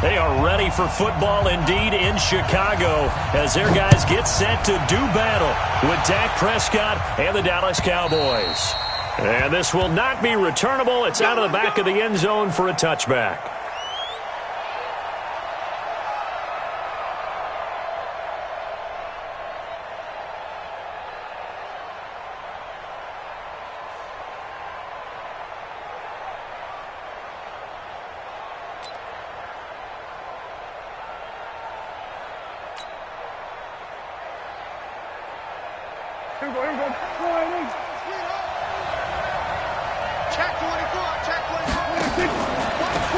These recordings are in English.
They are ready for football indeed in Chicago as their guys get set to do battle with Dak Prescott and the Dallas Cowboys. And this will not be returnable. It's out of the back of the end zone for a touchback.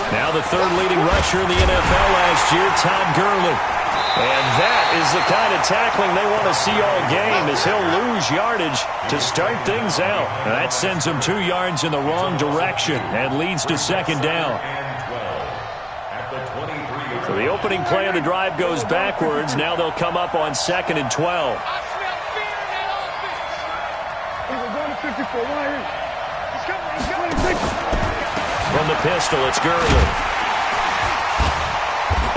Now the third leading rusher in the NFL last year, Todd Gurley. And that is the kind of tackling they want to see all game, as he'll lose yardage to start things out. And that sends him 2 yards in the wrong direction and leads to second down. So the opening play of the drive goes backwards. Now they'll come up on 2nd and 12. From the pistol, it's Gurley.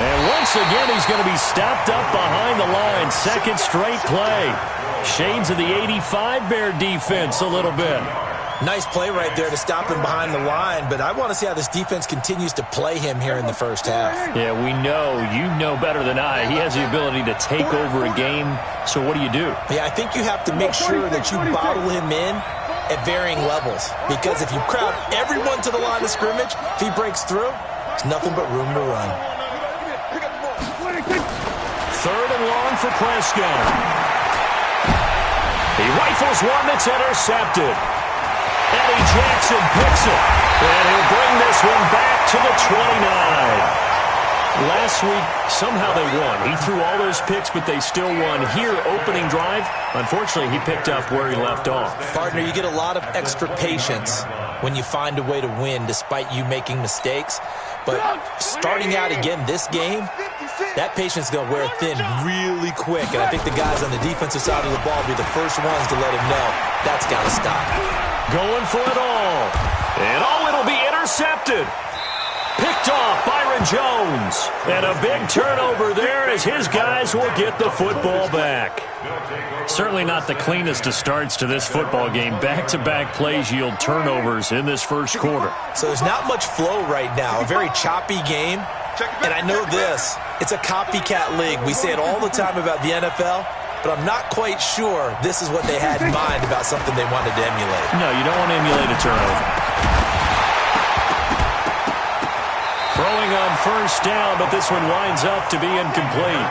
And once again, he's going to be stopped up behind the line. Second straight play. Shades of the 85 Bear defense a little bit. Nice play right there to stop him behind the line, but I want to see how this defense continues to play him here in the first half. Yeah, we know. You know better than I. He has the ability to take over a game, so what do you do? Yeah, I think you have to make sure that you bottle him in at varying levels, because if you crowd everyone to the line of scrimmage, if he breaks through, there's nothing but room to run. Third and long for Prescott. He rifles one that's intercepted. Eddie Jackson picks it, and he'll bring this one back to the 29. Last week, somehow they won. He threw all those picks, but they still won. Here, opening drive, unfortunately, he picked up where he left off. Partner, you get a lot of extra patience when you find a way to win despite you making mistakes. But starting out again this game, that patience is going to wear thin really quick. And I think the guys on the defensive side of the ball will be the first ones to let him know that's got to stop. Going for it all. And it'll be intercepted. Picked off Byron Jones. And a big turnover there as his guys will get the football back. Certainly not the cleanest of starts to this football game. Back-to-back plays yield turnovers in this first quarter. So there's not much flow right now. A very choppy game. And I know this. It's a copycat league. We say it all the time about the NFL. But I'm not quite sure this is what they had in mind about something they wanted to emulate. No, you don't want to emulate a turnover. Throwing on first down, but this one winds up to be incomplete.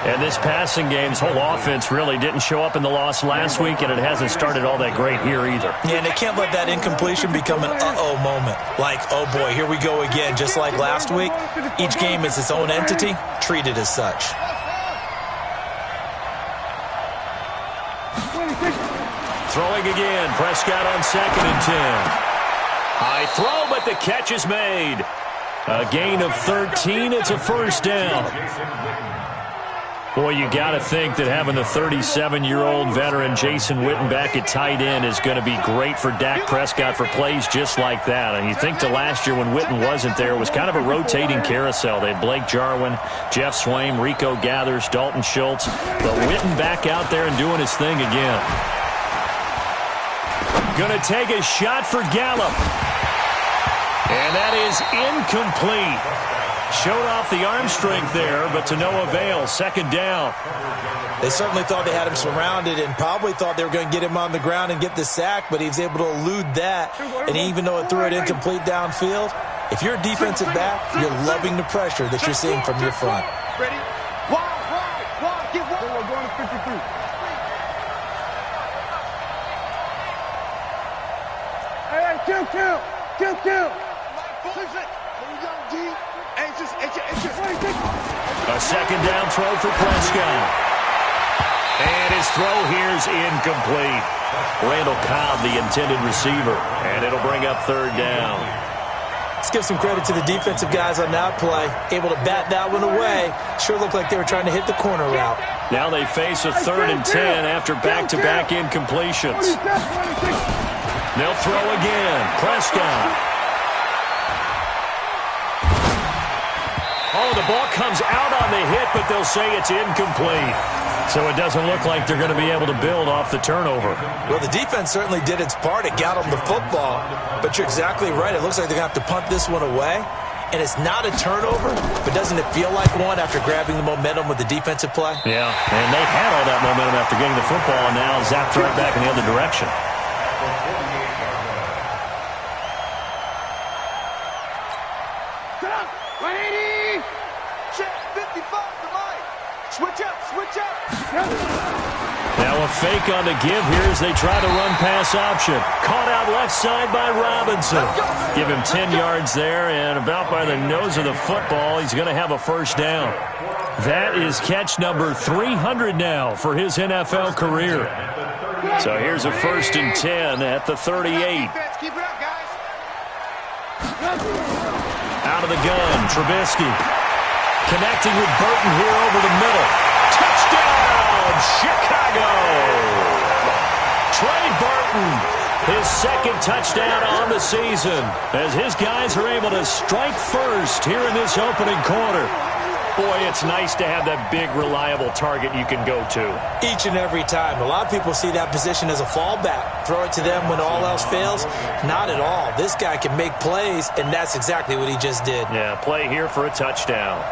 And this passing game's whole offense really didn't show up in the loss last week, and it hasn't started all that great here either. Yeah, and they can't let that incompletion become an uh-oh moment. Like, oh boy, here we go again. Just like last week, each game is its own entity, treated as such. Throwing again, Prescott on 2nd and 10. High throw, but the catch is made. A gain of 13, it's a first down. Boy, you got to think that having the 37-year-old veteran Jason Witten back at tight end is going to be great for Dak Prescott for plays just like that. And you think to last year when Witten wasn't there, it was kind of a rotating carousel. They had Blake Jarwin, Jeff Swaim, Rico Gathers, Dalton Schultz. But Witten back out there and doing his thing again. Going to take a shot for Gallup. And that is incomplete. Showed off the arm strength there, but to no avail. Second down. They certainly thought they had him surrounded and probably thought they were going to get him on the ground and get the sack, but he was able to elude that. And even though it threw it incomplete downfield, if you're a defensive back, you're loving the pressure that you're seeing from your front. Ready? Wide, get wide. We're going to 53. Hey, kill. A second down throw for Prescott. And his throw here's incomplete. Randall Cobb, the intended receiver. And it'll bring up third down. Let's give some credit to the defensive guys on that play. Able to bat that one away. Sure looked like they were trying to hit the corner route. Now they face a 3rd and 10 after back-to-back incompletions. They'll throw again. Prescott. Oh, the ball comes out on the hit, but they'll say it's incomplete. So it doesn't look like they're going to be able to build off the turnover. Well, the defense certainly did its part. It got them the football. But you're exactly right. It looks like they're going to have to punt this one away. And it's not a turnover, but doesn't it feel like one after grabbing the momentum with the defensive play? Yeah, and they had all that momentum after getting the football, and now zapped right back in the other direction. Set up. 180. Check. 55 to Mike. Switch up. Switch up. Now a fake on the give here as they try to run pass option. Caught out left side by Robinson. Give him 10 yards there, and about by the nose of the football, he's going to have a first down. That is catch number 300 now for his NFL career. So here's a 1st and 10 at the 38. Keep it up, guys. Out of the gun, Trubisky. Connecting with Burton here over the middle. Touchdown, Chicago! Trey Burton, his 2nd touchdown on the season, as his guys are able to strike first here in this opening quarter. Boy, it's nice to have that big, reliable target you can go to. Each and every time. A lot of people see that position as a fallback. Throw it to them when all else fails. Not at all. This guy can make plays, and that's exactly what he just did. Yeah, play here for a touchdown.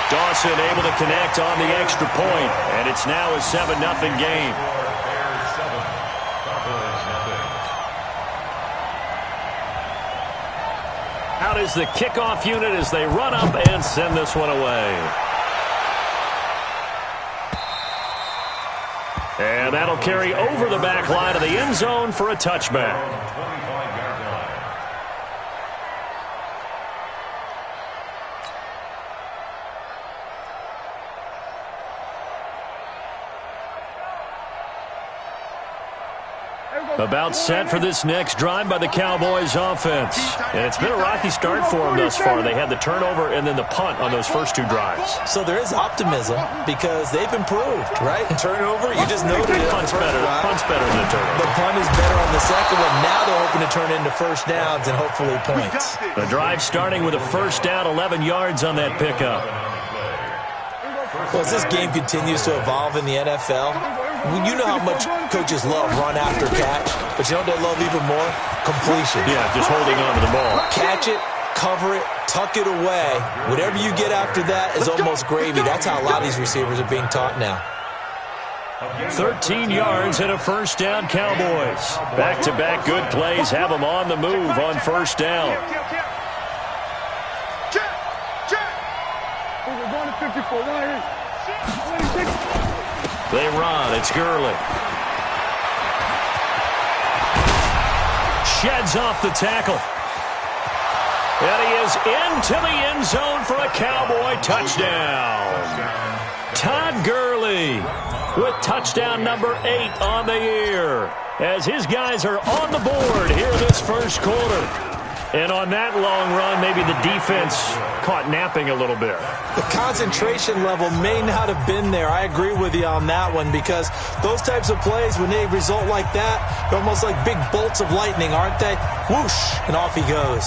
Dawson able to connect on the extra point, and it's now a 7-0 game. Out is the kickoff unit as they run up and send this one away. And that'll carry over the back line of the end zone for a touchback. About set for this next drive by the Cowboys offense. And it's been a rocky start for them thus far. They had the turnover and then the punt on those first 2 drives. So there is optimism because they've improved, right? Turnover, you just noted it. Punt's better than the turnover. The punt is better on the second one. Now they're hoping to turn into first downs and hopefully points. The drive starting with a first down, 11 yards on that pickup. Well, as this game continues to evolve in the NFL, you know how much coaches love run after catch, but you know what they love even more? Completion. Yeah, just holding on to the ball. Catch it, cover it, tuck it away. Whatever you get after that is almost gravy. That's how a lot of these receivers are being taught now. 13 yards and a first down, Cowboys. Back-to-back good plays have them on the move on first down. Check. Check. We're going to 54. 186. They run. It's Gurley. Sheds off the tackle. And he is into the end zone for a Cowboy touchdown. Todd Gurley with touchdown number 8 on the year, as his guys are on the board here this first quarter. And on that long run, maybe the defense caught napping a little bit. The concentration level may not have been there. I agree with you on that one, because those types of plays, when they result like that, they're almost like big bolts of lightning, aren't they? Whoosh, and off he goes.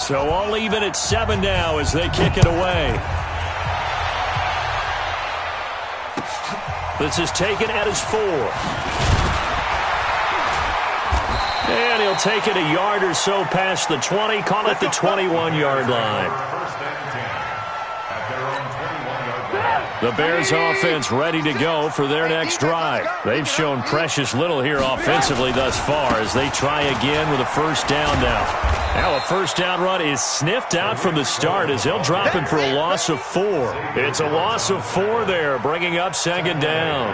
So all even at 7 now as they kick it away. This is taken at his 4. And he'll take it a yard or so past the 20, call it the 21-yard line. The Bears offense ready to go for their next drive. They've shown precious little here offensively thus far as they try again with a first down now. Now a first down run is sniffed out from the start as they'll drop him for a loss of 4. It's a loss of 4 there, bringing up second down.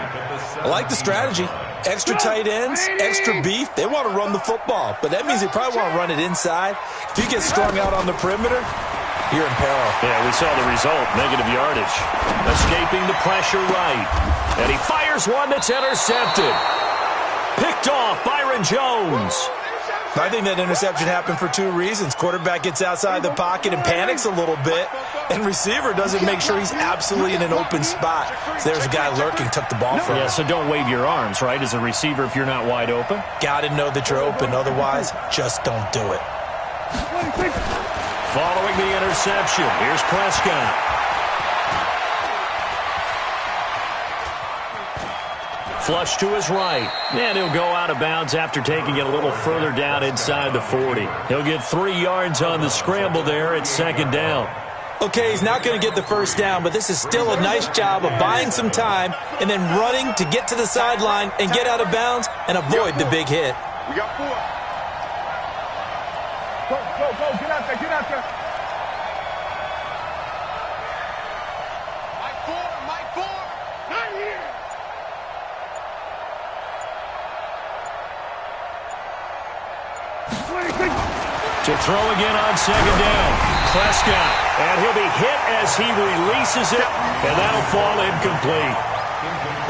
I like the strategy. Extra tight ends, extra beef. They want to run the football, but that means they probably want to run it inside. If you get strung out on the perimeter, you're in peril. Yeah, we saw the result, negative yardage. Escaping the pressure right. And he fires one that's intercepted. Picked off Byron Jones. I think that interception happened for two reasons. Quarterback gets outside the pocket and panics a little bit, and receiver doesn't make sure he's absolutely in an open spot. So there's a guy lurking, took the ball from him. Yeah, so don't wave your arms, right, as a receiver if you're not wide open? Got to know that you're open. Otherwise, just don't do it. Following the interception, here's Prescott. Flush to his right, and he'll go out of bounds after taking it a little further down inside the 40. He'll get 3 yards on the scramble there at second down. Okay, he's not going to get the first down, but this is still a nice job of buying some time and then running to get to the sideline and get out of bounds and avoid the big hit. We got 4. Go, get out there. Mike 4, not here. To throw again on second down. Prescott, and he'll be hit as he releases it, and that'll fall incomplete.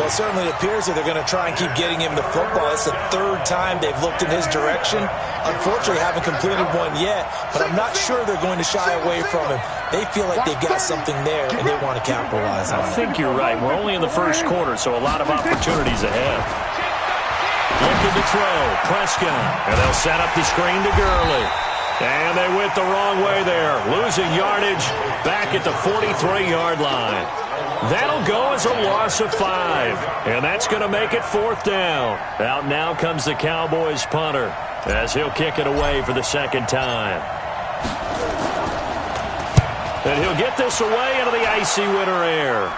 Well, it certainly appears that they're going to try and keep getting him the football. It's the third time they've looked in his direction. Unfortunately, haven't completed one yet, but I'm not sure they're going to shy away from him. They feel like they've got something there, and they want to capitalize on it. I think you're right. We're only in the first quarter, so a lot of opportunities ahead. Looking to throw, Prescott, and they'll set up the screen to Gurley. And they went the wrong way there, losing yardage back at the 43-yard line. That'll go as a loss of 5, and that's going to make it fourth down. Out now comes the Cowboys punter as he'll kick it away for the second time. And he'll get this away into the icy winter air.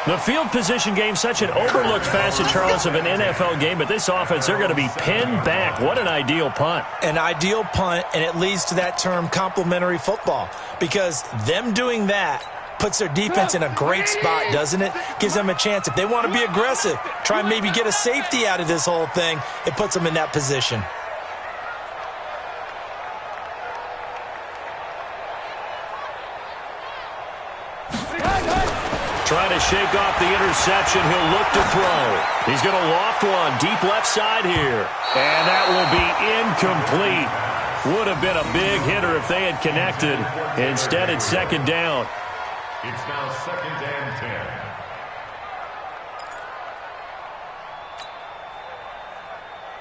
The field position game, such an overlooked facet, Charles, of an NFL game, but this offense, they're going to be pinned back. What an ideal punt. An ideal punt, and it leads to that term complementary football, because them doing that puts their defense in a great spot, doesn't it? Gives them a chance. If they want to be aggressive, try and maybe get a safety out of this whole thing, it puts them in that position. Trying to shake off the interception. He'll look to throw. He's going to loft one deep left side here. And that will be incomplete. Would have been a big hitter if they had connected. Instead, it's second down. It's now second and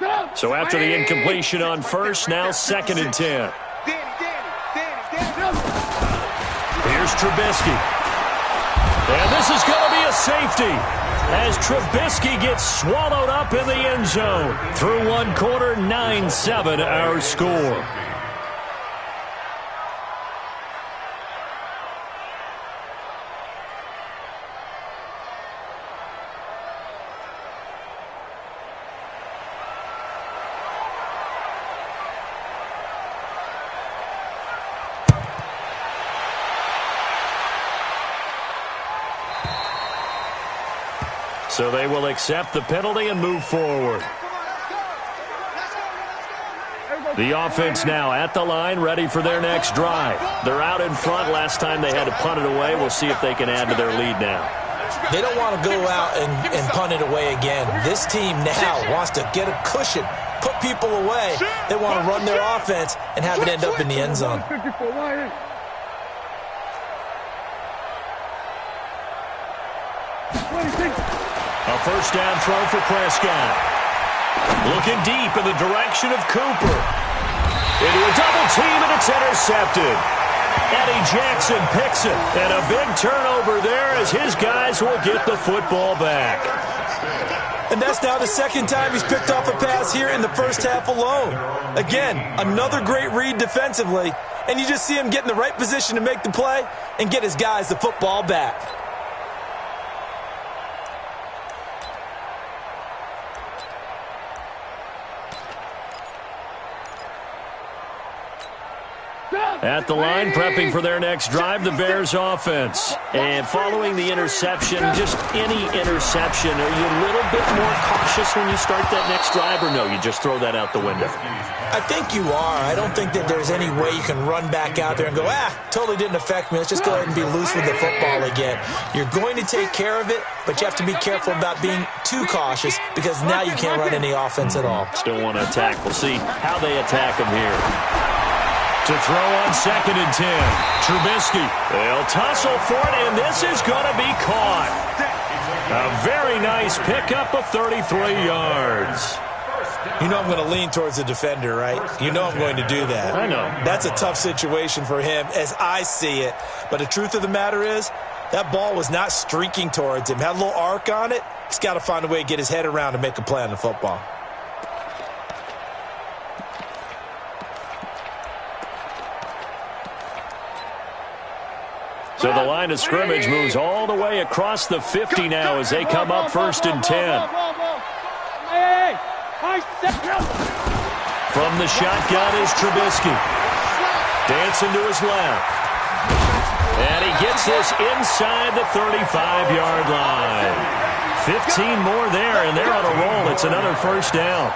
10. So after the incompletion on first, now second and 10. Here's Trubisky. And this is going to be a safety as Trubisky gets swallowed up in the end zone. Through one quarter, 9-7 our score. So they will accept the penalty and move forward. The offense now at the line, ready for their next drive. They're out in front. Last time they had to punt it away. We'll see if they can add to their lead now. They don't want to go out and punt it away again. This team now wants to get a cushion, put people away. They want to run their offense and have it end up in the end zone. A first down throw for Prescott. Looking deep in the direction of Cooper. Into a double team, and it's intercepted. Eddie Jackson picks it. And a big turnover there as his guys will get the football back. And that's now the second time he's picked off a pass here in the first half alone. Again, another great read defensively. And you just see him get in the right position to make the play and get his guys the football back. At the line, prepping for their next drive, the Bears offense. And following the interception, just any interception, are you a little bit more cautious when you start that next drive, or no, you just throw that out the window? I think you are. I don't think that there's any way you can run back out there and go, totally didn't affect me. Let's just go ahead and be loose with the football again. You're going to take care of it, but you have to be careful about being too cautious because now you can't run any offense at all. Still want to attack. We'll see how they attack him here. To throw on 2nd and 10. Trubisky. They'll tussle for it, and this is going to be caught. A very nice pickup of 33 yards. You know I'm going to lean towards the defender, right? You know I'm going to do that. I know. That's a tough situation for him as I see it. But the truth of the matter is, that ball was not streaking towards him. Had a little arc on it. He's got to find a way to get his head around and make a play on the football. So the line of scrimmage moves all the way across the 50 now as they come up 1st and 10. From the shotgun is Trubisky. Dancing to his left. And he gets this inside the 35-yard line. 15 more there, and they're on a roll. It's another 1st down.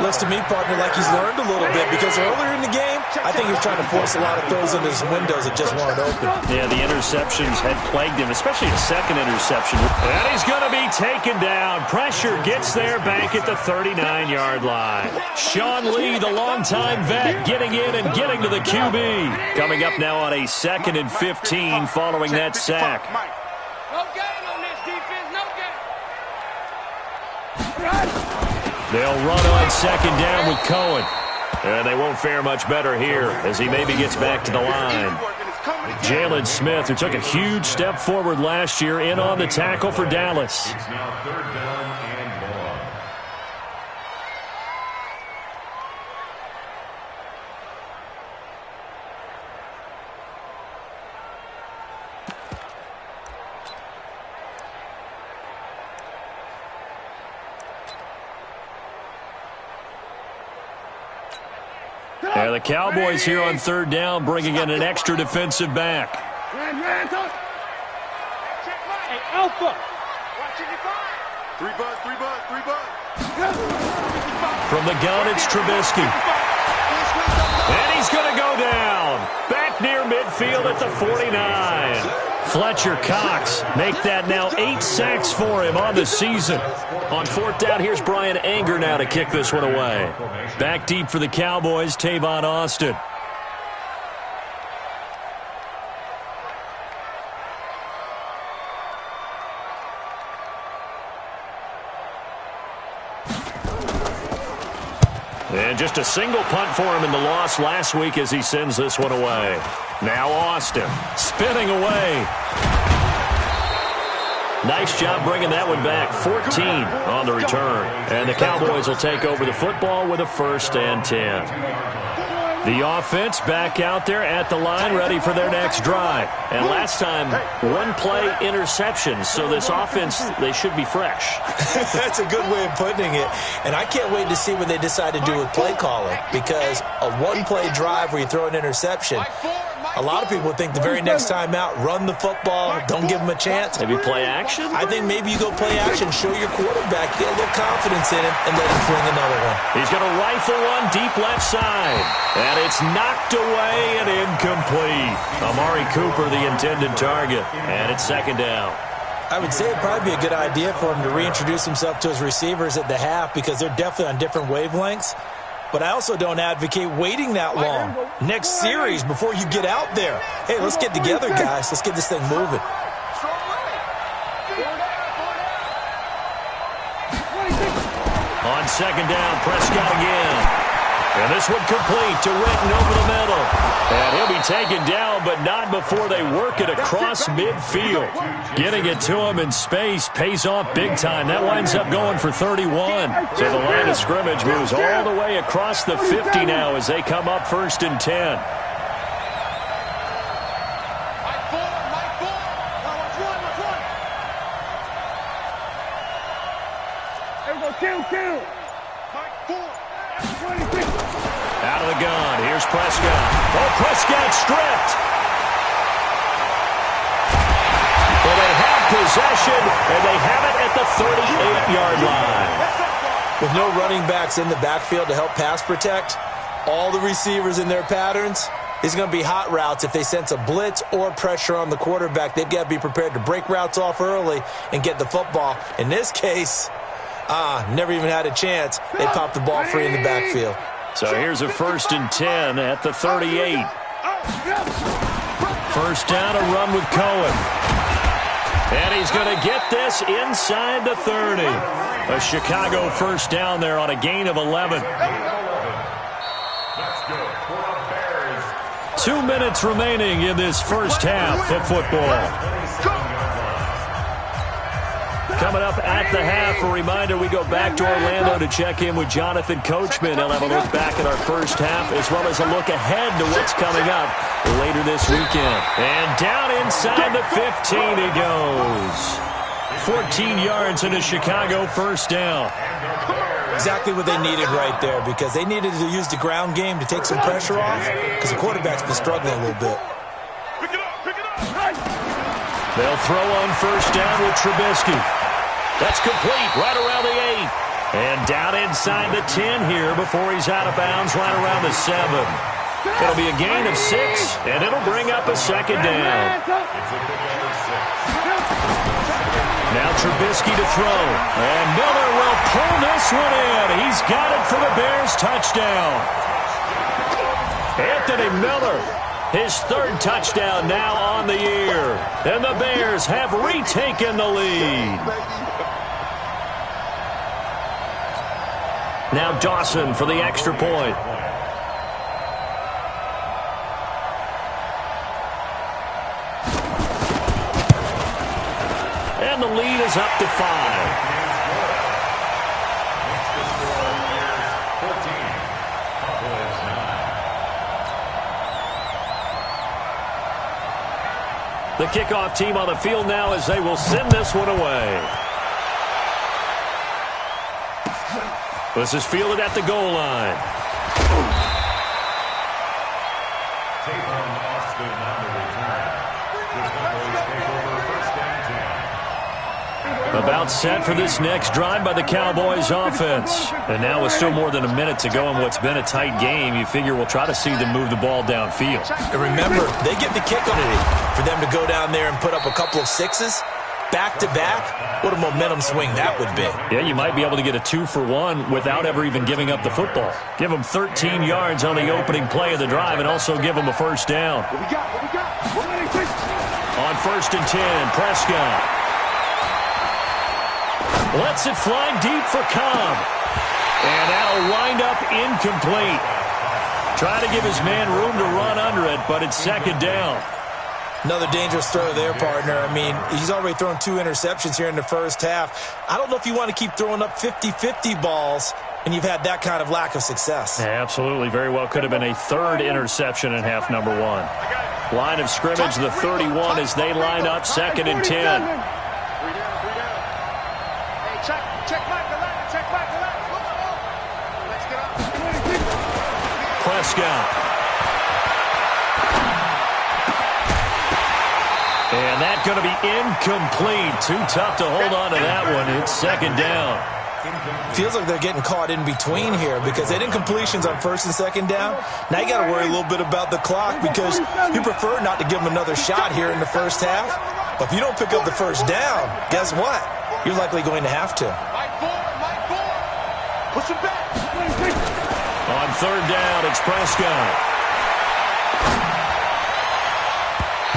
Looks to me, partner, like he's learned a little bit because earlier in the game, I think he was trying to force a lot of throws into his windows that just weren't open. Yeah, the interceptions had plagued him, especially the 2nd interception. And he's going to be taken down. Pressure gets there back at the 39-yard line. Sean Lee, the longtime vet, getting in and getting to the QB. Coming up now on a 2nd and 15 following that sack. No gain on this defense, no gain. They'll run on 2nd down with Cohen. And they won't fare much better here as he maybe gets back to the line. Jalen Smith, who took a huge step forward last year, in on the tackle for Dallas. It's now 3rd down and long. And the Cowboys here on 3rd down, bringing in an extra defensive back. Hey, Alpha. Three buzz. From the gun, it's Trubisky. And he's going to go down. Back near midfield at the 49. Fletcher Cox make that now 8 sacks for him on the season. On 4th down, here's Brian Anger now to kick this one away. Back deep for the Cowboys, Tavon Austin. And just a single punt for him in the loss last week as he sends this one away. Now Austin spinning away. Nice job bringing that one back. 14 on the return. And the Cowboys will take over the football with a 1st and 10. The offense back out there at the line, ready for their next drive. And last time, 1-play interception. So this offense, they should be fresh. That's a good way of putting it. And I can't wait to see what they decide to do with play calling. Because a 1-play drive where you throw an interception, a lot of people think the very next time out, run the football, don't give them a chance. Maybe play action? I think maybe you go play action, show your quarterback, get a little confidence in him, and let him fling another one. He's going to rifle one deep left side. And it's knocked away and incomplete. Amari Cooper, the intended target. And it's 2nd down. I would say it'd probably be a good idea for him to reintroduce himself to his receivers at the half because they're definitely on different wavelengths. But I also don't advocate waiting that long. Next series before you get out there. Hey, let's get together, guys. Let's get this thing moving. On 2nd down, Prescott again. And this one complete to Witten over the middle. And he'll be taken down, but not before they work it across midfield. Getting it to him in space pays off big time. That winds up going for 31. So the line of scrimmage moves all the way across the 50 now as they come up 1st and 10. Out of the gun, here's Prescott. Oh, Prescott stripped. Well, they have possession, and they have it at the 38-yard line. With no running backs in the backfield to help pass protect, all the receivers in their patterns, it's going to be hot routes. If they sense a blitz or pressure on the quarterback, they've got to be prepared to break routes off early and get the football. In this case, never even had a chance. They popped the ball free in the backfield. So here's a 1st and 10 at the 38. First down, a run with Cohen. And he's going to get this inside the 30. A Chicago first down there on a gain of 11. 2 minutes remaining in this first half of football. Coming up at the half, a reminder, we go back to Orlando to check in with Jonathan Coachman. He'll have a look back at our first half as well as a look ahead to what's coming up later this weekend. And down inside the 15 he goes. 14 yards in a Chicago first down. Exactly what they needed right there, because they needed to use the ground game to take some pressure off, because the quarterback's been struggling a little bit. They'll throw on first down with Trubisky. That's complete right around the 8. And down inside the 10 here before he's out of bounds right around the 7. It'll be a gain of 6, and it'll bring up a second down. Now Trubisky to throw. And Miller will pull this one in. He's got it for the Bears touchdown. Anthony Miller, his 3rd touchdown now on the year. And the Bears have retaken the lead. Now Dawson for the extra point. And the lead is up to 5. The kickoff team on the field now as they will send this one away. This is fielded at the goal line. About set for this next drive by the Cowboys offense. And now with still more than a minute to go in what's been a tight game, you figure we'll try to see them move the ball downfield. And remember, they get the kick on it for them to go down there and put up a couple of 6s. Back-to-back, what a momentum swing that would be. Yeah, you might be able to get a 2-for-1 without ever even giving up the football. Give them 13 yards on the opening play of the drive and also give them a first down. On 1st and 10, Prescott lets it fly deep for Cobb. And that'll wind up incomplete. Trying to give his man room to run under it, but it's 2nd down. Another dangerous throw there, partner. I mean, he's already thrown 2 interceptions here in the first half. I don't know if you want to keep throwing up 50-50 balls, and you've had that kind of lack of success. Yeah, absolutely. Very well could have been a 3rd interception in half number 1. Line of scrimmage, the 31 as they line up 2nd and 10. Prescott. And that's going to be incomplete. Too tough to hold on to that one. It's 2nd down. Feels like they're getting caught in between here because they did incompletions on 1st and 2nd down. Now you got to worry a little bit about the clock because you prefer not to give them another shot here in the first half. But if you don't pick up the first down, guess what? You're likely going to have to. On 3rd down, it's Prescott.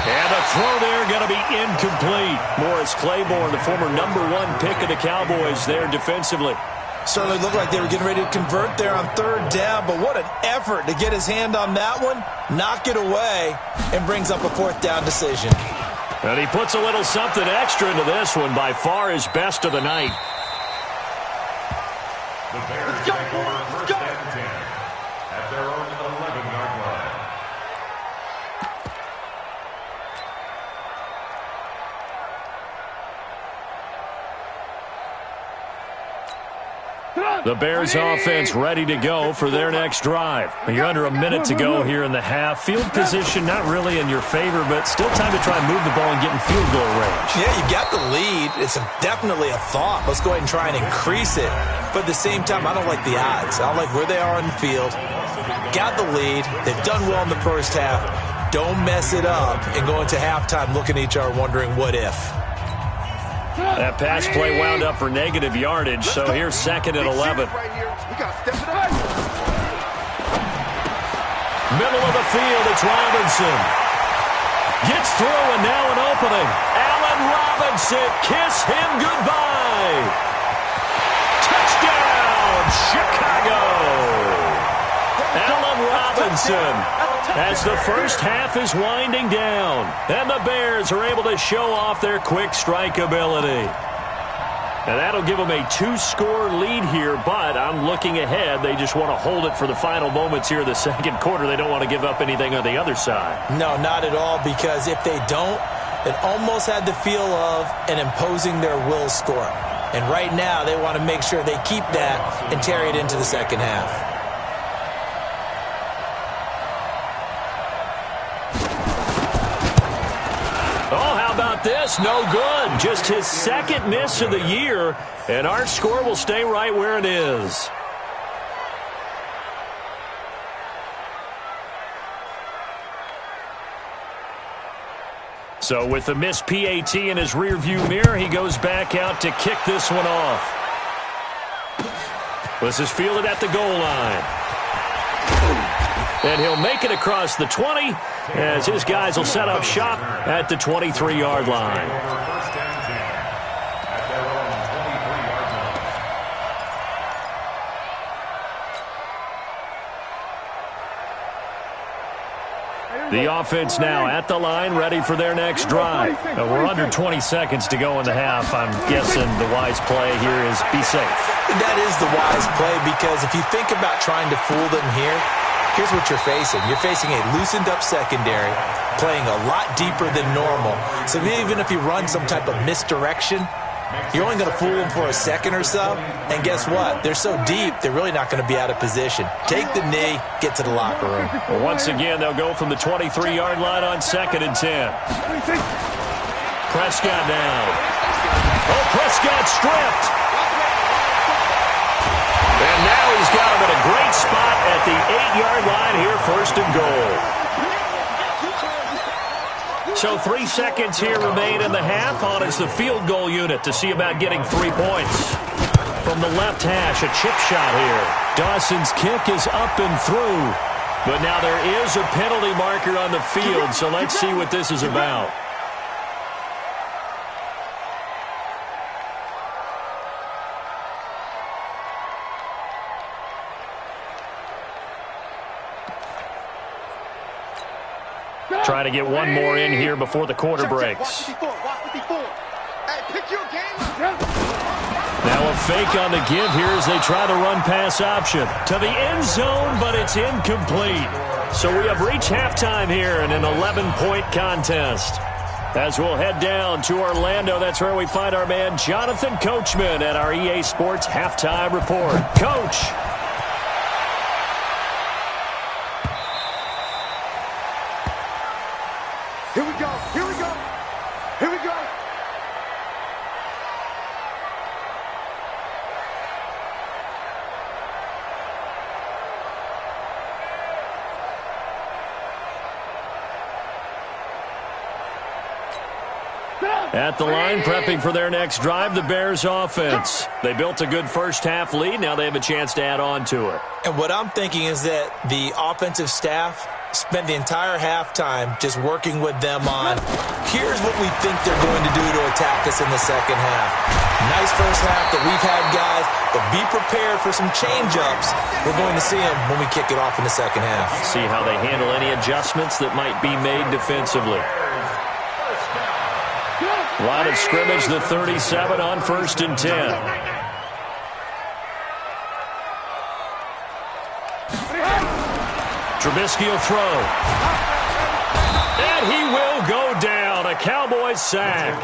And the throw there going to be incomplete. Morris Claiborne, the former #1 pick of the Cowboys there defensively. Certainly looked like they were getting ready to convert there on 3rd down, but what an effort to get his hand on that one, knock it away, and brings up a 4th down decision. And he puts a little something extra into this one, by far his best of the night. The Bears take over 1st and 10 at their own 11-yard line. The Bears offense ready to go for their next drive. You're under a minute to go here in the half. Field position not really in your favor, but still time to try and move the ball and get in field goal range. Yeah, you got the lead. It's definitely a thought. Let's go ahead and try and increase it. But at the same time, I don't like the odds. I don't like where they are on the field. Got the lead. They've done well in the first half. Don't mess it up and go into halftime looking at each other wondering what if. That pass play wound up for negative yardage, so here's 2nd and 11. Middle of the field, it's Robinson. Gets through and now an opening. Allen Robinson, kiss him goodbye. Touchdown, Chicago. Allen Robinson, as the first half is winding down, and the Bears are able to show off their quick strike ability. And that'll give them a 2-score lead here, but I'm looking ahead. They just want to hold it for the final moments here in the second quarter. They don't want to give up anything on the other side. No, not at all, because if they don't, it almost had the feel of an imposing their will score. And right now, they want to make sure they keep that and carry it into the second half. This no good. Just his second miss of the year, and our score will stay right where it is. So with the missed PAT in his rearview mirror, he goes back out to kick this one off. This is fielded at the goal line. And he'll make it across the 20 as his guys will set up shop at the 23-yard line. The offense now at the line, ready for their next drive. We're under 20 seconds to go in the half. I'm guessing the wise play here is be safe. That is the wise play, because if you think about trying to fool them here, here's what you're facing. You're facing a loosened-up secondary, playing a lot deeper than normal. So even if you run some type of misdirection, you're only going to fool them for a second or so. And guess what? They're so deep, they're really not going to be out of position. Take the knee, get to the locker room. Well, once again, they'll go from the 23-yard line on 2nd and 10. Prescott now. Oh, Prescott stripped. And now he's got him at a great spot at the 8-yard line here, 1st and goal. So 3 seconds here remain in the half. On is the field goal unit to see about getting 3 points. From the left hash, a chip shot here. Dawson's kick is up and through. But now there is a penalty marker on the field, so let's see what this is about. Trying to get one more in here before the quarter breaks. Now a fake on the give here as they try to run pass option to the end zone, but it's incomplete. So we have reached halftime here in an 11-point contest. As we'll head down to Orlando, that's where we find our man Jonathan Coachman at our EA Sports Halftime Report. Coach. Here we go. Here we go. Here we go. At the line, prepping for their next drive, the Bears offense. They built a good first-half lead. Now they have a chance to add on to it. And what I'm thinking is that the offensive staff spent the entire halftime just working with them on, here's what we think they're going to do to attack us in the second half. Nice first half that we've had, guys, but be prepared for some change-ups. We're going to see them when we kick it off in the second half. See how they handle any adjustments that might be made defensively. Line of scrimmage, the 37 on 1st and 10. Trubisky will throw. And he will go down. A Cowboys sack.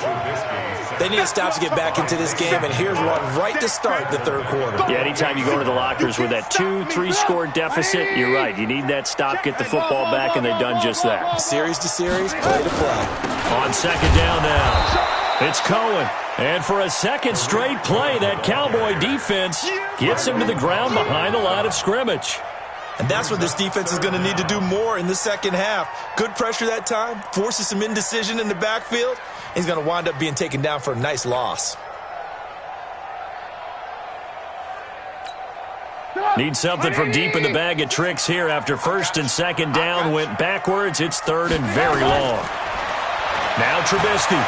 They need a stop to get back into this game, and here's one right to start the third quarter. Yeah, anytime you go to the lockers with that 2-3 score deficit, you're right. You need that stop, get the football back, and they've done just that. Series to series, play to play. On second down now, it's Cohen. And for a second straight play, that Cowboy defense gets him to the ground behind the line of scrimmage. And that's what this defense is going to need to do more in the second half. Good pressure that time, forces some indecision in the backfield. He's going to wind up being taken down for a nice loss. Need something from deep in the bag of tricks here after first and second down went backwards. It's third and very long. Now Trubisky.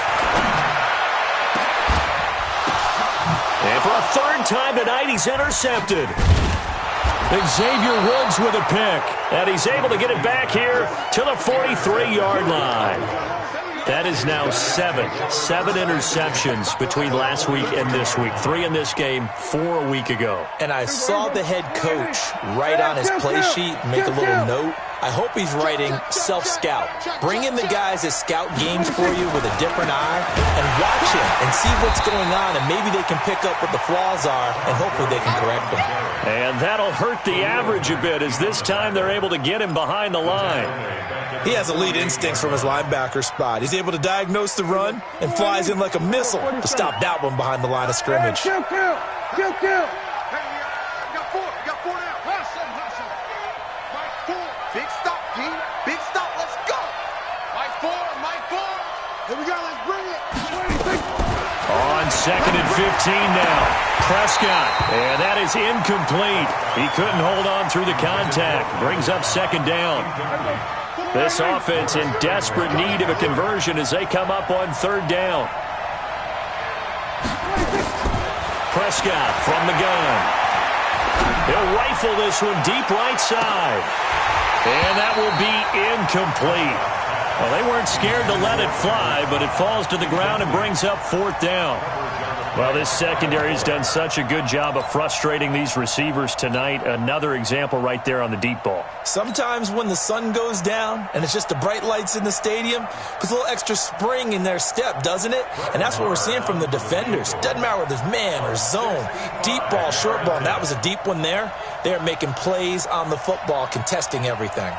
And for a third time tonight, he's intercepted. Xavier Woods with a pick. And he's able to get it back here to the 43-yard line. That is now seven interceptions between last week and this week. 3 in this game, 4 a week ago. And I saw the head coach write on his play sheet, make a little note. I hope he's writing self-scout. Bring in the guys that scout games for you with a different eye and watch him and see what's going on, and maybe they can pick up what the flaws are, and hopefully they can correct them. And that'll hurt the average a bit, as this time they're able to get him behind the line. He has elite instincts from his linebacker spot. He's able to diagnose the run and flies in like a missile to stop that one behind the line of scrimmage. Kill. Hey, got four now. Hustle. Mike 4. Big stop, G. Big stop. Let's go. Mike 4. Here we go. Let's bring it. On second and 15 now. Prescott. And that is incomplete. He couldn't hold on through the contact. Brings up second down. This offense in desperate need of a conversion as they come up on third down. Prescott from the gun. He'll rifle this one deep right side. And that will be incomplete. Well, they weren't scared to let it fly, but it falls to the ground and brings up fourth down. Well, this secondary has done such a good job of frustrating these receivers tonight. Another example right there on the deep ball. Sometimes when the sun goes down and it's just the bright lights in the stadium, puts a little extra spring in their step, doesn't it? And that's what we're seeing from the defenders. Doesn't matter whether it's man or zone, deep ball, short ball, and that was a deep one there. They're making plays on the football, contesting everything.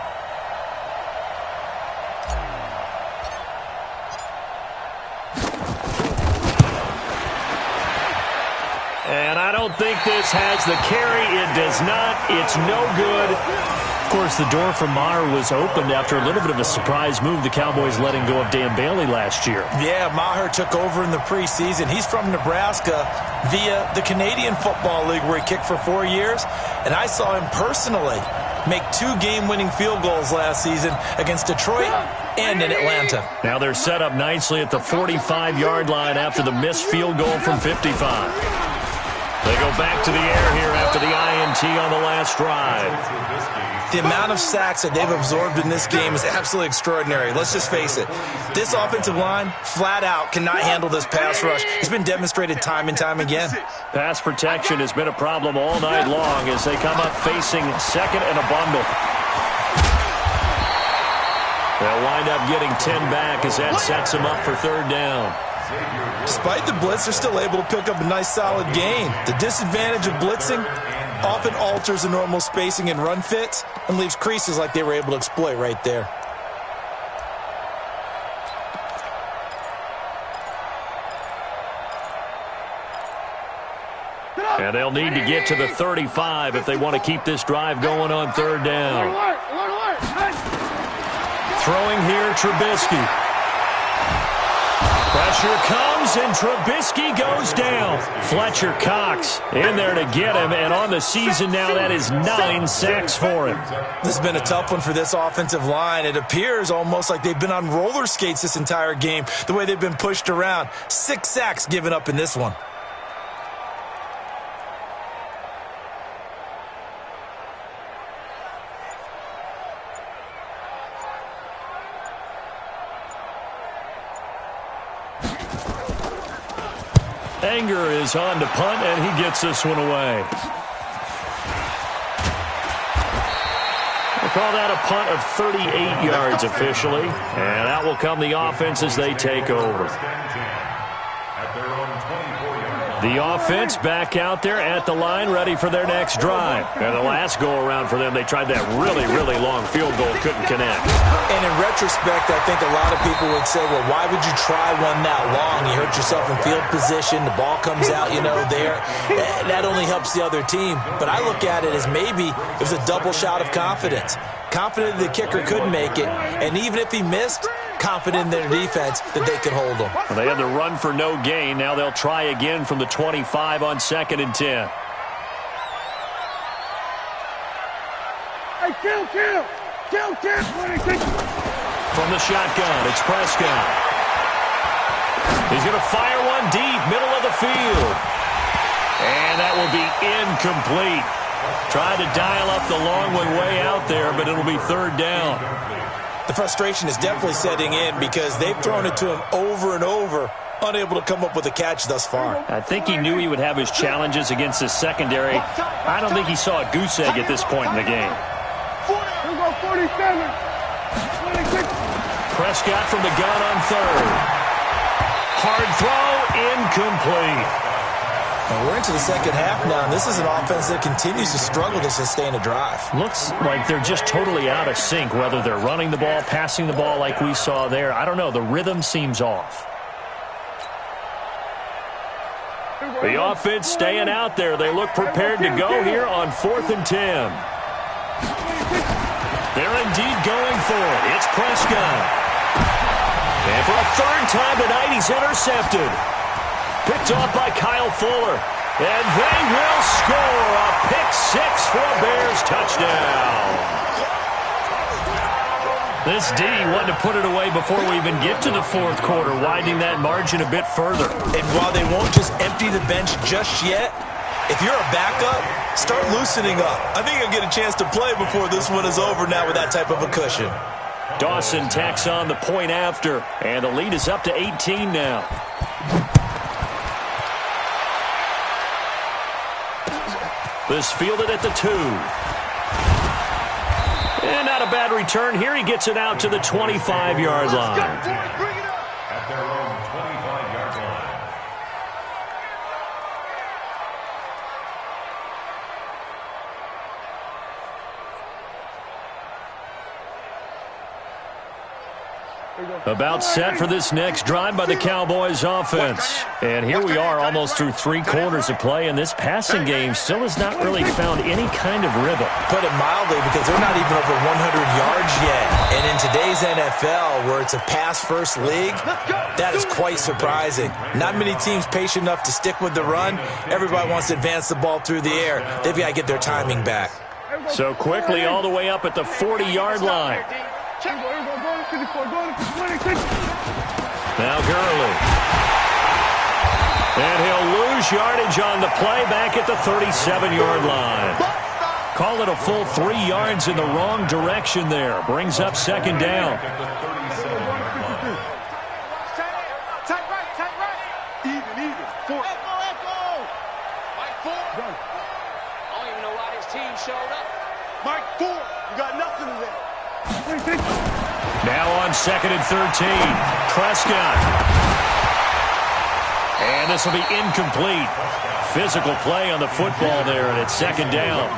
And I don't think this has the carry. It does not. It's no good. Of course, the door for Maher was opened after a little bit of a surprise move. The Cowboys letting go of Dan Bailey last year. Yeah, Maher took over in the preseason. He's from Nebraska via the Canadian Football League where he kicked for 4 years. And I saw him personally make 2 game-winning field goals last season against Detroit and in Atlanta. Now they're set up nicely at the 45-yard line after the missed field goal from 55. They go back to the air here after the INT on the last drive. The amount of sacks that they've absorbed in this game is absolutely extraordinary. Let's just face it. This offensive line, flat out, cannot handle this pass rush. It's been demonstrated time and time again. Pass protection has been a problem all night long as they come up facing second and a bundle. They'll wind up getting 10 back as that sets them up for third down. Despite the blitz, they're still able to pick up a nice solid gain. The disadvantage of blitzing often alters the normal spacing and run fits and leaves creases like they were able to exploit right there. And they'll need to get to the 35 if they want to keep this drive going on third down. Throwing here, Trubisky. Pressure comes, and Trubisky goes down. Fletcher Cox in there to get him, and on the season now, that is 9 sacks for him. This has been a tough one for this offensive line. It appears almost like they've been on roller skates this entire game, the way they've been pushed around. 6 sacks given up in this one. Anger is on to punt, and he gets this one away. call that a punt of 38 yards officially. And out will come the offense as they take over. The offense back out there at the line, ready for their next drive. And the last go-around for them, they tried that really, really long field goal, couldn't connect. And in retrospect, I think a lot of people would say, well, why would you try one that long? You hurt yourself in field position, the ball comes out, there. That only helps the other team. But I look at it as maybe it was a double shot of confidence. Confident the kicker could make it, and even if he missed, confident in their defense that they could hold them. Well, they had the run for no gain. Now they'll try again from the 25 on 2nd and 10. Hey, kill! From the shotgun, it's Prescott. He's going to fire one deep, middle of the field. And that will be incomplete. Tried to dial up the long one way out there, but it'll be 3rd down. The frustration is definitely setting in because they've thrown it to him over and over, unable to come up with a catch thus far. I think he knew he would have his challenges against his secondary. I don't think he saw a goose egg at this point in the game. 47. Prescott from the gun on 3rd. Hard throw, incomplete. And we're into the second half now, and this is an offense that continues to struggle to sustain a drive. Looks like they're just totally out of sync, whether they're running the ball, passing the ball like we saw there. I don't know. The rhythm seems off. The offense staying out there. They look prepared to go here on 4th and 10. They're indeed going for it. It's Prescott. And for a 3rd time tonight, he's intercepted. Picked off by Kyle Fuller. And they will score a pick-6 for a Bears touchdown. This D wanted to put it away before we even get to the 4th quarter, widening that margin a bit further. And while they won't just empty the bench just yet, if you're a backup, start loosening up. I think you'll get a chance to play before this one is over now with that type of a cushion. Dawson tacks on the point after, and the lead is up to 18 now. This fielded at the 2. And not a bad return here. He gets it out to the 25-yard line. At their own 25-yard line. About set for this next drive by the Cowboys offense. And here we are almost through 3 quarters of play, and this passing game still has not really found any kind of rhythm. Put it mildly, because they're not even over 100 yards yet. And in today's NFL, where it's a pass-first league, that is quite surprising. Not many teams patient enough to stick with the run. Everybody wants to advance the ball through the air. They've got to get their timing back. So quickly all the way up at the 40-yard line. Now Gurley. And he'll lose yardage on the play back at the 37-yard line. Call it a full 3 yards in the wrong direction there. Brings up 2nd down. Tight right. Even. 4. Mike 4. I don't even know why this team showed up. Mike 4. You got nothing in there. Now on 2nd and 13. Prescott. And this will be incomplete. Physical play on the football there, and it's 2nd down.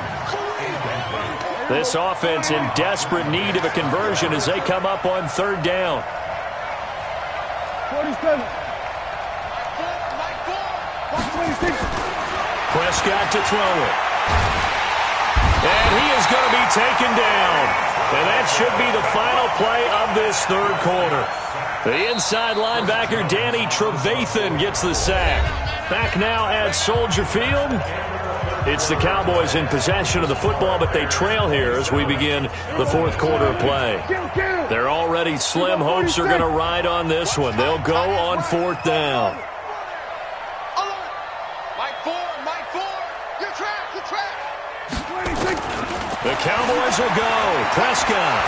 This offense in desperate need of a conversion as they come up on 3rd down. 47. Prescott to throw it. And he is going to be taken down. And that should be the final play of this 3rd quarter. The inside linebacker, Danny Trevathan, gets the sack. Back now at Soldier Field. It's the Cowboys in possession of the football, but they trail here as we begin the 4th quarter of play. Their already slim hopes are going to ride on this one. They'll go on 4th down. The Cowboys will go. Prescott.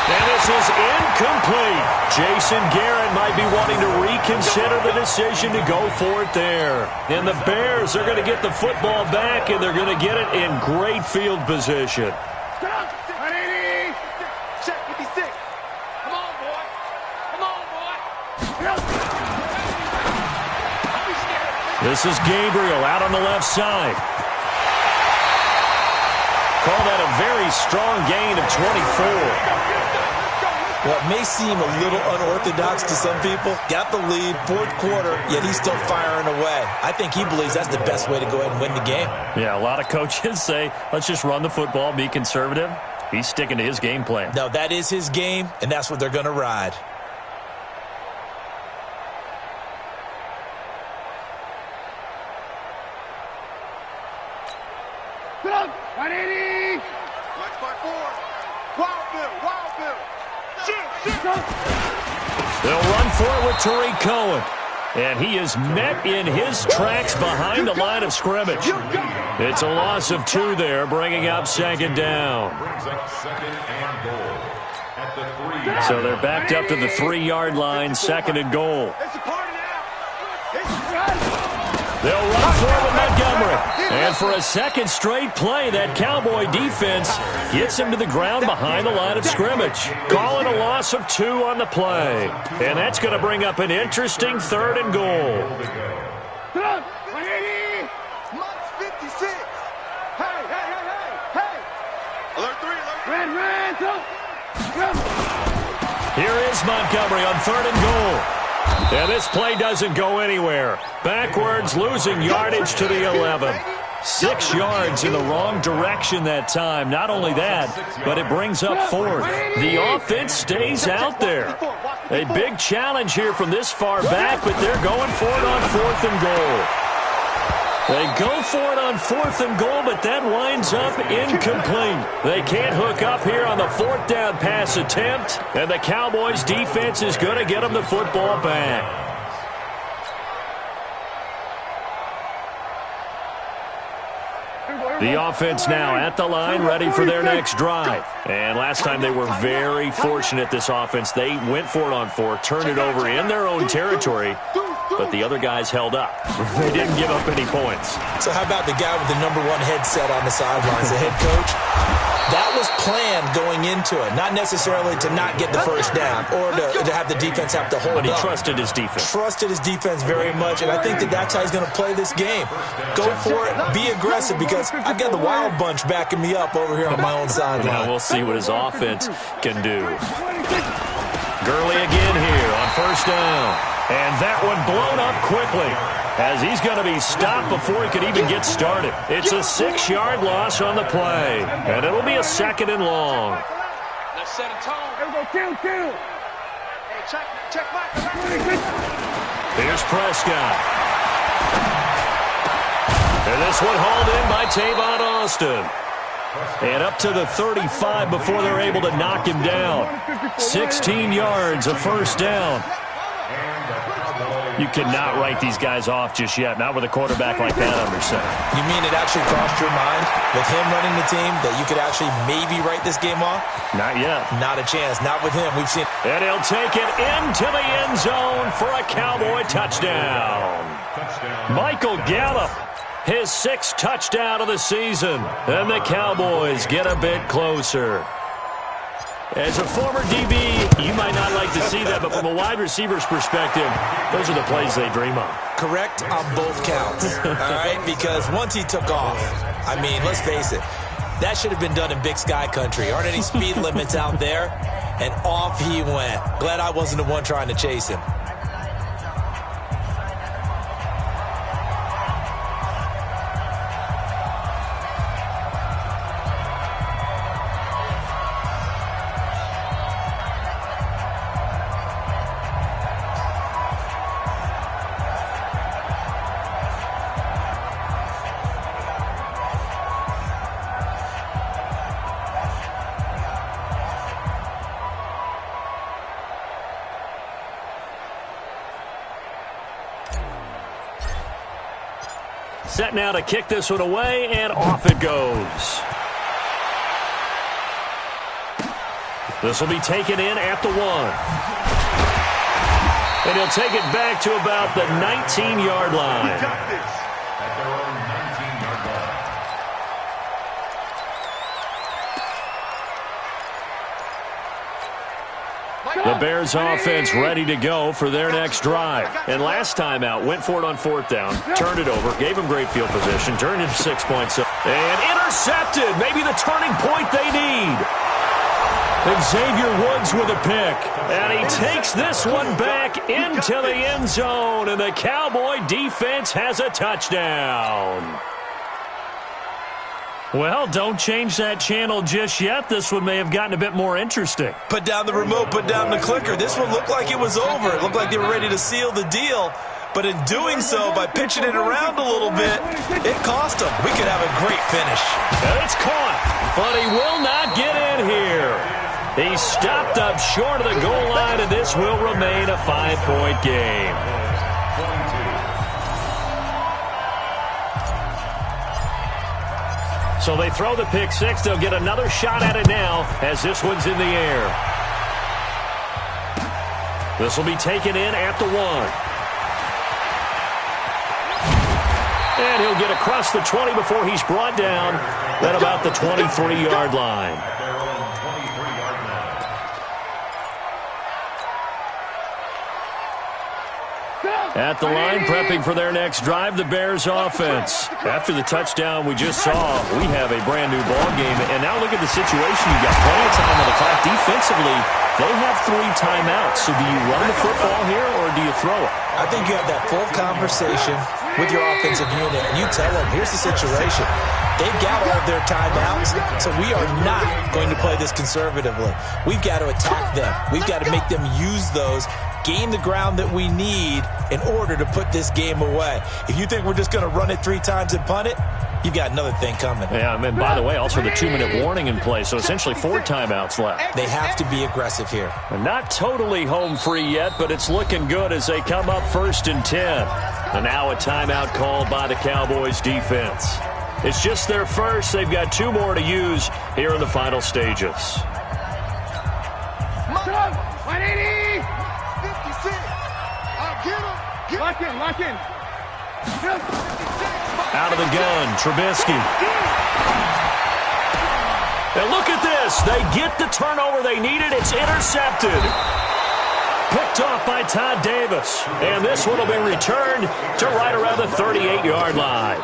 And this is incomplete. Jason Garrett might be wanting to reconsider the decision to go for it there. And the Bears are going to get the football back, and they're going to get it in great field position. Check 56. Come on, boy. Come on, boy. This is Gabriel out on the left side. Call that a very strong gain of 24. Well, it may seem a little unorthodox to some people. Got the lead, fourth quarter, yet he's still firing away. I think he believes that's the best way to go ahead and win the game. Yeah, a lot of coaches say, let's just run the football, be conservative. He's sticking to his game plan. No, that is his game, and that's what they're going to ride. They'll run for it with Tariq Cohen. And he is met in his tracks behind the line of scrimmage. It's a loss of 2 there, bringing up second down. So they're backed up to the 3-yard line, second and goal. They'll run for it with Montgomery. And for a second straight play, that Cowboy defense gets him to the ground behind the line of scrimmage. Calling a loss of 2 on the play. And that's going to bring up an interesting third and goal. Here is Montgomery on third and goal. And this play doesn't go anywhere. Backwards, losing yardage to the 11. 6 yards in the wrong direction that time. Not only that, but it brings up fourth. The offense stays out there. A big challenge here from this far back, but they're going for it on fourth and goal. They go for it on fourth and goal, but that winds up incomplete. They can't hook up here on the fourth down pass attempt, and the Cowboys defense is going to get them the football back. The offense now at the line, ready for their next drive. And last time they were very fortunate, this offense. They went for it on 4, turned it over in their own territory, but the other guys held up. They didn't give up any points. So how about the guy with the number 1 headset on the sidelines, the head coach? That was planned going into it, not necessarily to not get the first down or to have the defense have to hold up. But he trusted his defense. Trusted his defense very much, and I think that's how he's going to play this game. Go for it, be aggressive, because I've got the Wild Bunch backing me up over here on my own sideline. Now we'll see what his offense can do. Gurley again here on first down. And that one blown up quickly as he's going to be stopped before he could even get started. It's a 6-yard loss on the play, and it'll be a second and long. Let's set a tone. Here we go, kill. Hey, check Mike. Here's Prescott. And this one hauled in by Tavon Austin. And up to the 35 before they're able to knock him down. 16 yards, a first down. You cannot write these guys off just yet, not with a quarterback like that under center. You mean it actually crossed your mind with him running the team that you could actually maybe write this game off? Not yet. Not a chance. Not with him. We've seen. And he'll take it into the end zone for a Cowboy touchdown. Michael Gallup, his 6th touchdown of the season. And the Cowboys get a bit closer. As a former DB, you might not like to see that, but from a wide receiver's perspective, those are the plays they dream of. Correct on both counts, all right? Because once he took off, I mean, let's face it, that should have been done in Big Sky country. Aren't any speed limits out there? And off he went. Glad I wasn't the one trying to chase him. Set now to kick this one away, and off it goes. This will be taken in at the 1. And he'll take it back to about the 19-yard line. Bears offense ready to go for their next drive. And last time out, went for it on 4th down, turned it over, gave them great field position, turned into 6 points, and intercepted. Maybe the turning point they need. And Xavier Woods with a pick. And he takes this one back into the end zone, and the Cowboy defense has a touchdown. Well, don't change that channel just yet. This one may have gotten a bit more interesting. Put down the remote, put down the clicker. This one looked like it was over. It looked like they were ready to seal the deal. But in doing so, by pitching it around a little bit, it cost them. We could have a great finish. And it's caught, but he will not get in here. He stopped up short of the goal line, and this will remain a 5-point game. So they throw the pick six. They'll get another shot at it now as this one's in the air. This will be taken in at the 1. And he'll get across the 20 before he's brought down at about the 23-yard line. At the line, prepping for their next drive, the Bears offense. After the touchdown we just saw, we have a brand-new ball game. And now look at the situation. You've got plenty of time on the clock. Defensively, they have 3 timeouts. So do you run the football here or do you throw it? I think you have that full conversation with your offensive unit, and you tell them, here's the situation. They've got all of their timeouts, so we are not going to play this conservatively. We've got to attack them. We've got to make them use those, gain the ground that we need in order to put this game away. If you think we're just going to run it 3 times and punt it, you've got another thing coming. Yeah, and by the way, also the 2-minute warning in play, so essentially 4 timeouts left. They have to be aggressive here. And not totally home free yet, but it's looking good as they come up 1st and 10. And now a timeout called by the Cowboys defense. It's just their first. They've got 2 more to use here in the final stages. 180! 56! I'll get him! Lock in, lock in! Out of the gun, Trubisky. And look at this. They get the turnover they needed. It's intercepted. Picked off by Todd Davis. And this one will be returned to right around the 38-yard line.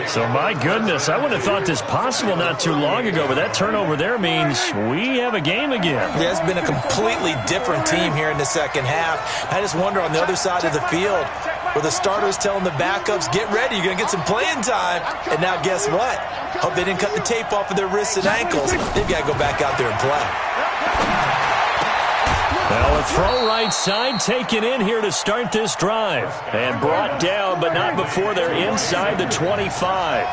So, my goodness, I wouldn't have thought this possible not too long ago, but that turnover there means we have a game again. Yeah, it's been a completely different team here in the second half. I just wonder on the other side of the field, where the starters telling the backups, get ready, you're going to get some playing time. And now guess what? Hope they didn't cut the tape off of their wrists and ankles. They've got to go back out there and play. Well, a throw right side taken in here to start this drive. And brought down, but not before they're inside the 25.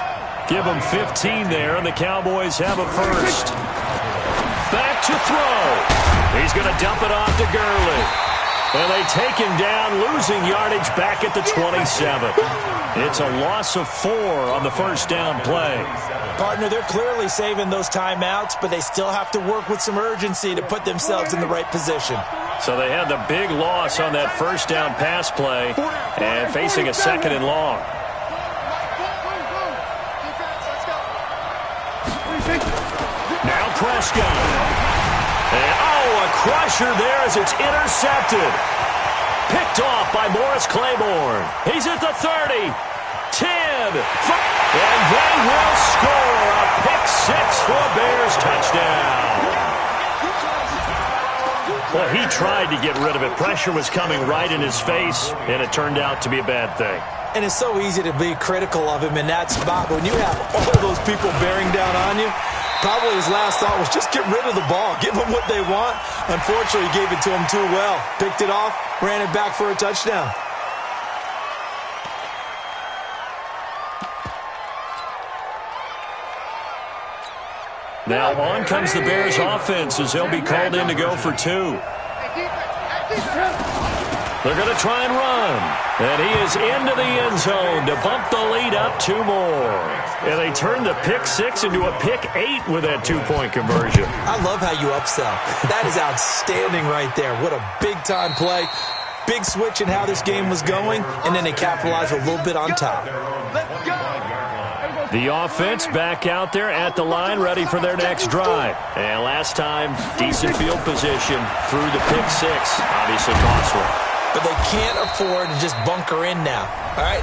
Give them 15 there, and the Cowboys have a first. Back to throw. He's going to dump it off to Gurley. And they take him down, losing yardage back at the 27. It's a loss of 4 on the first down play. Partner, they're clearly saving those timeouts, but they still have to work with some urgency to put themselves in the right position. So they had the big loss on that first down pass play and facing a 2nd and long. Now Prescott. And, a crusher there as it's intercepted. Picked off by Morris Claiborne. He's at the 30. 10. And they will score a pick-6 for a Bears touchdown. Well, he tried to get rid of it. Pressure was coming right in his face, and it turned out to be a bad thing. And it's so easy to be critical of him in that spot. When you have all those people bearing down on you, probably his last thought was just get rid of the ball. Give them what they want. Unfortunately, he gave it to them too well. Picked it off, ran it back for a touchdown. Now on comes the Bears offense as they'll be called in to go for 2. They're going to try and run. And he is into the end zone to bump the lead up 2 more. And they turn the pick-6 into a pick-8 with that 2-point conversion. I love how you upsell. That is outstanding right there. What a big-time play. Big switch in how this game was going, and then they capitalized a little bit on top. Let's go. The offense back out there at the line, ready for their next drive. And last time, decent field position through the pick six. Obviously costly. But they can't afford to just bunker in now. All right,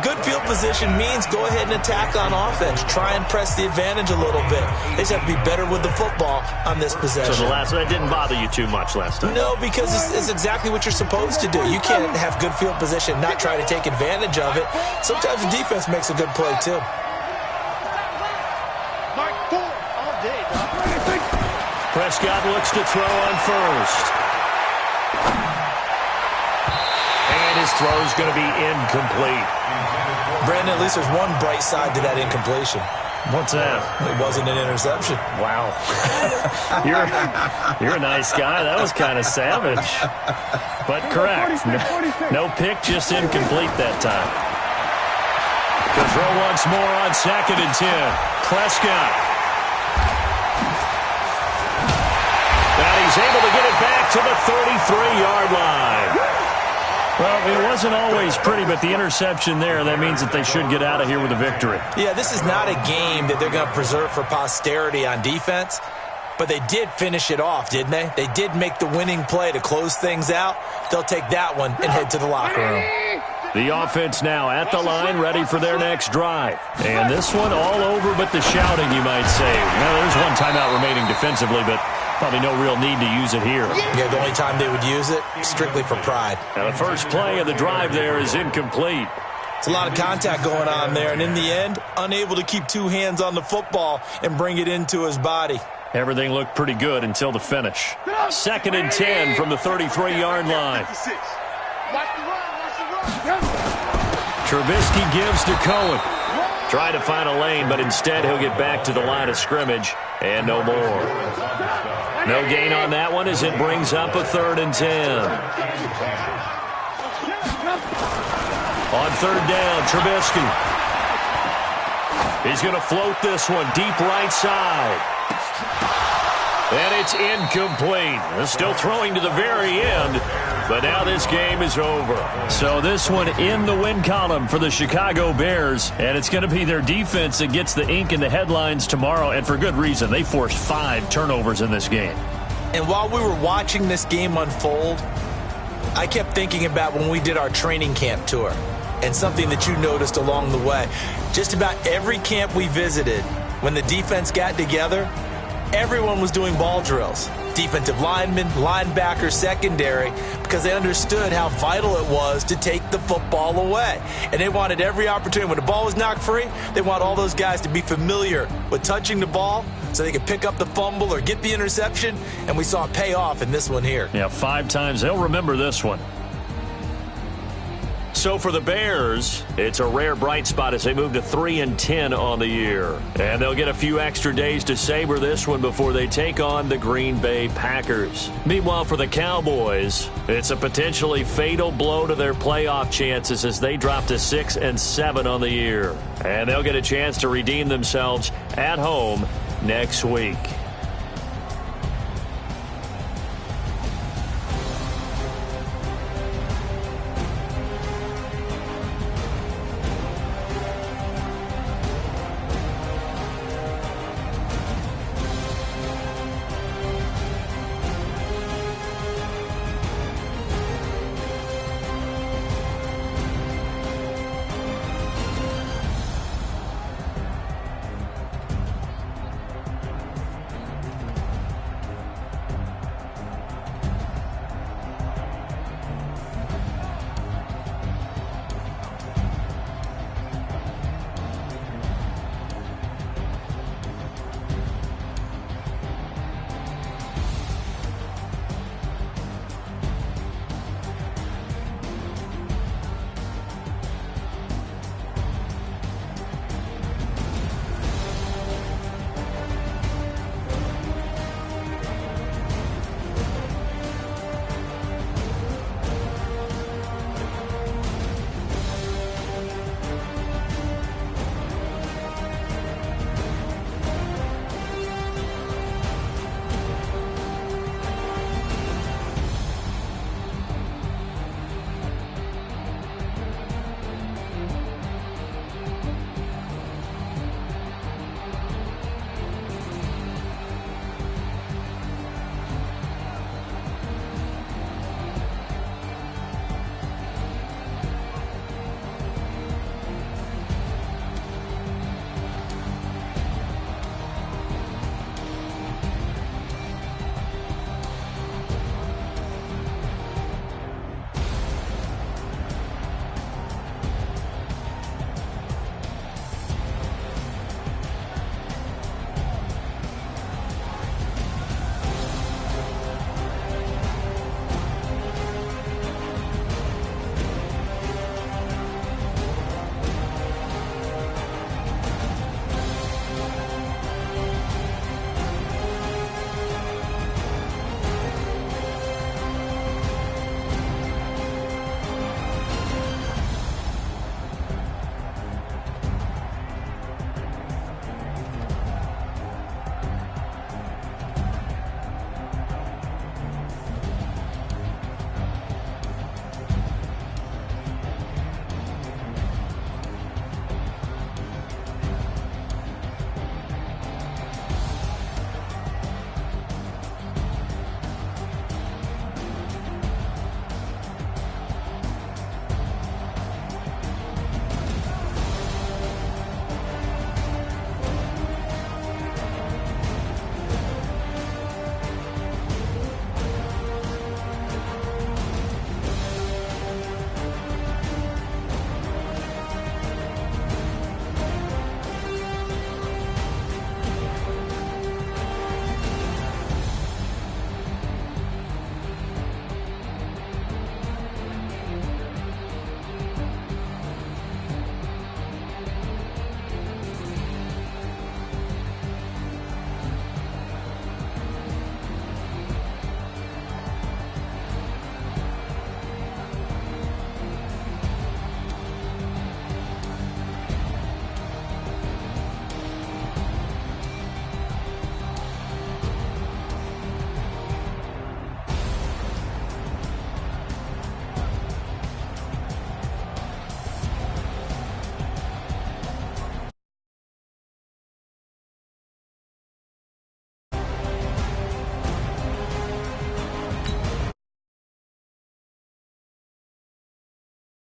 good field position means go ahead and attack on offense. Try and press the advantage a little bit. They just have to be better with the football on this possession. So that didn't bother you too much last time? No, because it's exactly what you're supposed to do. You can't have good field position and not try to take advantage of it. Sometimes the defense makes a good play, too. Prescott looks to throw on first. And his throw is going to be incomplete. Brandon, at least there's one bright side to that incompletion. What's that? It wasn't an interception. Wow. You're a nice guy. That was kind of savage. But correct. No pick, just incomplete that time. To throw once more on 2nd and 10. Prescott. He's able to get it back to the 33-yard line. Well, it wasn't always pretty, but the interception there, that means that they should get out of here with a victory. Yeah, this is not a game that they're going to preserve for posterity on defense, but they did finish it off, didn't they? They did make the winning play to close things out. They'll take that one and head to the locker room. The offense now at the line, ready for their next drive. And this one all over but the shouting, you might say. Well, there's one timeout remaining defensively, but probably no real need to use it here. Yeah, the only time they would use it, strictly for pride. Now, the first play of the drive there is incomplete. It's a lot of contact going on there, and in the end, unable to keep two hands on the football and bring it into his body. Everything looked pretty good until the finish. 2nd and 10 from the 33-yard line. Trubisky gives to Cohen. Trying to find a lane, but instead he'll get back to the line of scrimmage, and no more. No gain on that one as it brings up a 3rd and 10. On 3rd down, Trubisky. He's going to float this one deep right side. And it's incomplete. They're still throwing to the very end, but now this game is over. So this one in the win column for the Chicago Bears, and it's going to be their defense that gets the ink in the headlines tomorrow, and for good reason. They forced 5 turnovers in this game. And while we were watching this game unfold, I kept thinking about when we did our training camp tour and something that you noticed along the way. Just about every camp we visited, when the defense got together, everyone was doing ball drills. Defensive linemen, linebackers, secondary, because they understood how vital it was to take the football away. And they wanted every opportunity. When the ball was knocked free, they want all those guys to be familiar with touching the ball so they could pick up the fumble or get the interception. And we saw it pay off in this one here. Yeah, 5 times. They'll remember this one. So for the Bears, it's a rare bright spot as they move to 3-10 on the year. And they'll get a few extra days to savor this one before they take on the Green Bay Packers. Meanwhile, for the Cowboys, it's a potentially fatal blow to their playoff chances as they drop to 6-7 on the year. And they'll get a chance to redeem themselves at home next week.